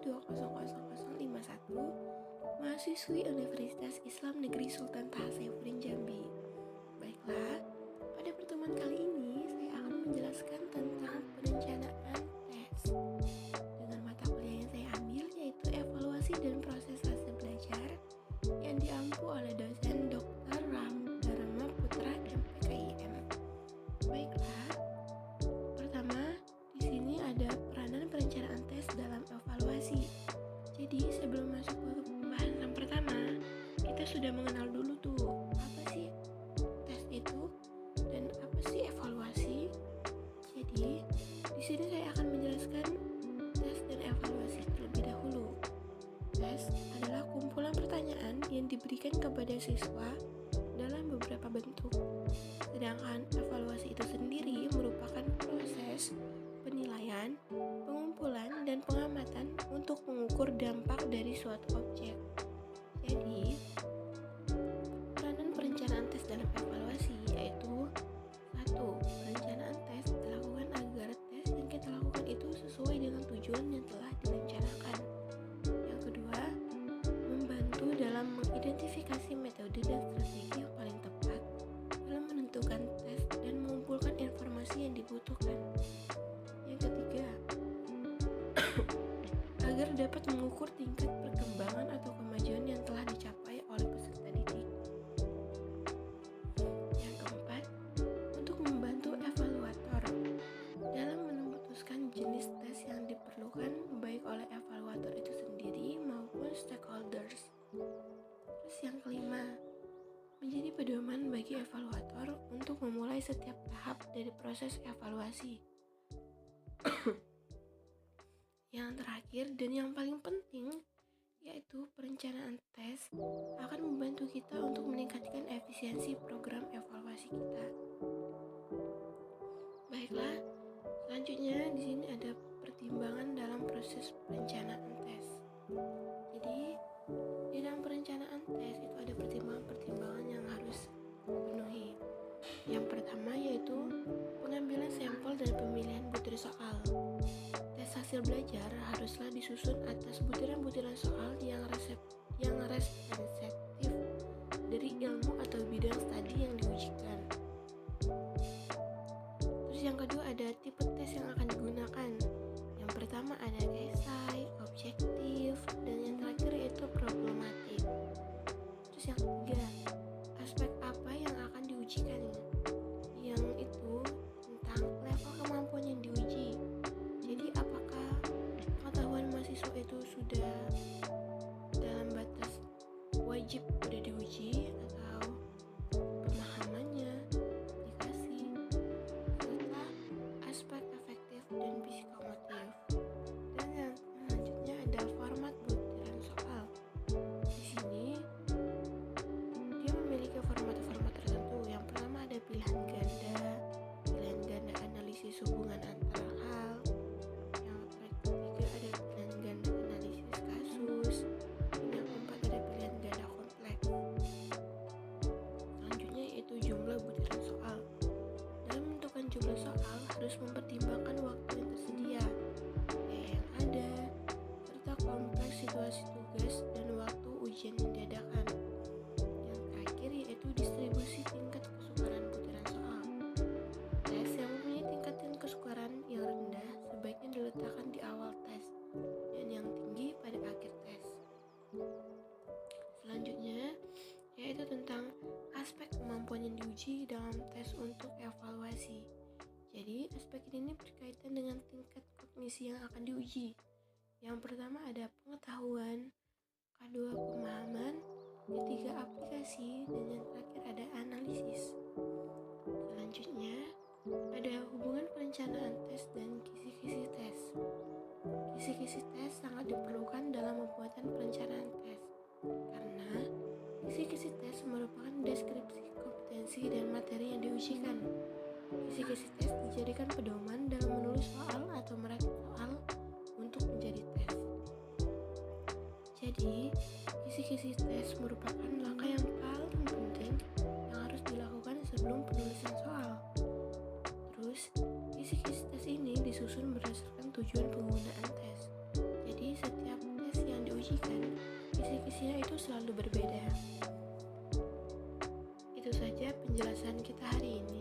1200051, mahasiswi Universitas Islam Negeri Sultan Taha Saifuddin Jambi. Baiklah, pada pertemuan kali ini saya akan menjelaskan tentang perencanaan tes dengan mata kuliah yang saya ambil, yaitu evaluasi dan proses hasil belajar yang diampu oleh dosen Dr. Dharma Putra MPKIM. Baiklah, pertama di sini ada peranan perencanaan tes dalam evaluasi. Jadi sebelum masuk ke pembahasan pertama, kita sudah mengenal dulu tuh apa sih tes itu dan apa sih evaluasi. Jadi di sini saya akan menjelaskan tes dan evaluasi terlebih dahulu. Tes adalah kumpulan pertanyaan yang diberikan kepada siswa dalam beberapa bentuk. Sedangkan evaluasi itu sendiri merupakan proses penilaian, pengumpulan, dan pengamatan untuk mengukur dampak dari suatu objek. Jadi, peranan perencanaan tes dalam evaluasi yaitu 1. Perencanaan tes dilakukan agar tes yang kita lakukan itu sesuai dengan tujuan yang telah direncanakan. Yang kedua, membantu dalam mengidentifikasi metode dan strategi yang paling tepat dalam menentukan tes dan mengumpulkan informasi yang dibutuhkan. Yang ketiga, agar dapat mengukur tingkat perkembangan atau kemajuan yang telah dicapai oleh peserta didik. Yang keempat, untuk membantu evaluator dalam memutuskan jenis tes yang diperlukan baik oleh evaluator itu sendiri maupun stakeholders. Terus yang kelima, menjadi pedoman bagi evaluator untuk memulai setiap tahap dari proses evaluasi. Yang terakhir dan yang paling penting, yaitu perencanaan tes akan membantu kita untuk meningkatkan efisiensi program evaluasi kita. Baiklah, selanjutnya di sini ada pertimbangan dalam proses perencanaan tes. Jadi, di dalam perencanaan tes itu ada pertimbangan-pertimbangan yang harus dipenuhi. Yang pertama yaitu pengambilan sampel dan pemilihan butir soal. Tes hasil belajar haruslah disusun atas butiran-butiran soal yang representatif dari ilmu atau bidang studi yang diujikan. Terus yang kedua ada tipe tes yang akan digunakan. Yang pertama ada esai, objektif, dan yang terakhir yaitu problematik. Terus yang ketiga, aspek apa yang akan diujikan, yang itu tentang level kemampuan yang diuji. Jadi apakah pengetahuan mahasiswa itu sudah dalam batas wajib udah diuji atau pemahamannya dikasih, serta aspek afektif dan psikomotif. Dan yang selanjutnya ada format butiran soal. Di sini dia memiliki format-format tertentu. Yang pertama ada pilihan ganda analisis hubungan antara hal. Yang ketiga ada pilihan ganda analisis kasus. Yang keempat ada pilihan ganda kompleks. Selanjutnya yaitu jumlah butiran soal. Dalam menentukan jumlah soal harus mempertimbangkan waktu yang tersedia, yang ada, serta kompleks situasi tugas dan waktu ujian yang diadakan. Yang terakhir yaitu distribusi tingkat kesukaran butiran soal. Tes yang mempunyai tingkat kesukaran yang rendah sebaiknya diletakkan di awal tes dan yang tinggi pada akhir tes. Selanjutnya yaitu tentang aspek kemampuan yang diuji dalam tes untuk evaluasi. Jadi aspek ini berkaitan dengan tingkat kognisi yang akan diuji. Yang pertama ada pengetahuan, kedua pemahaman, ketiga aplikasi, dan yang terakhir ada analisis. Selanjutnya ada hubungan perencanaan tes dan kisi-kisi tes. Kisi-kisi tes sangat diperlukan dalam pembuatan perencanaan tes karena kisi-kisi tes merupakan deskripsi kompetensi dan materi yang diujikan. Kisi-kisi tes dijadikan pedoman dalam menulis soal atau merakit soal untuk menjadi tes. Jadi, kisi-kisi tes merupakan langkah yang paling penting yang harus dilakukan sebelum penulisan soal. Terus, kisi-kisi tes ini disusun berdasarkan tujuan penggunaan tes. Jadi, setiap kondisinya itu selalu berbeda. Itu saja penjelasan kita hari ini.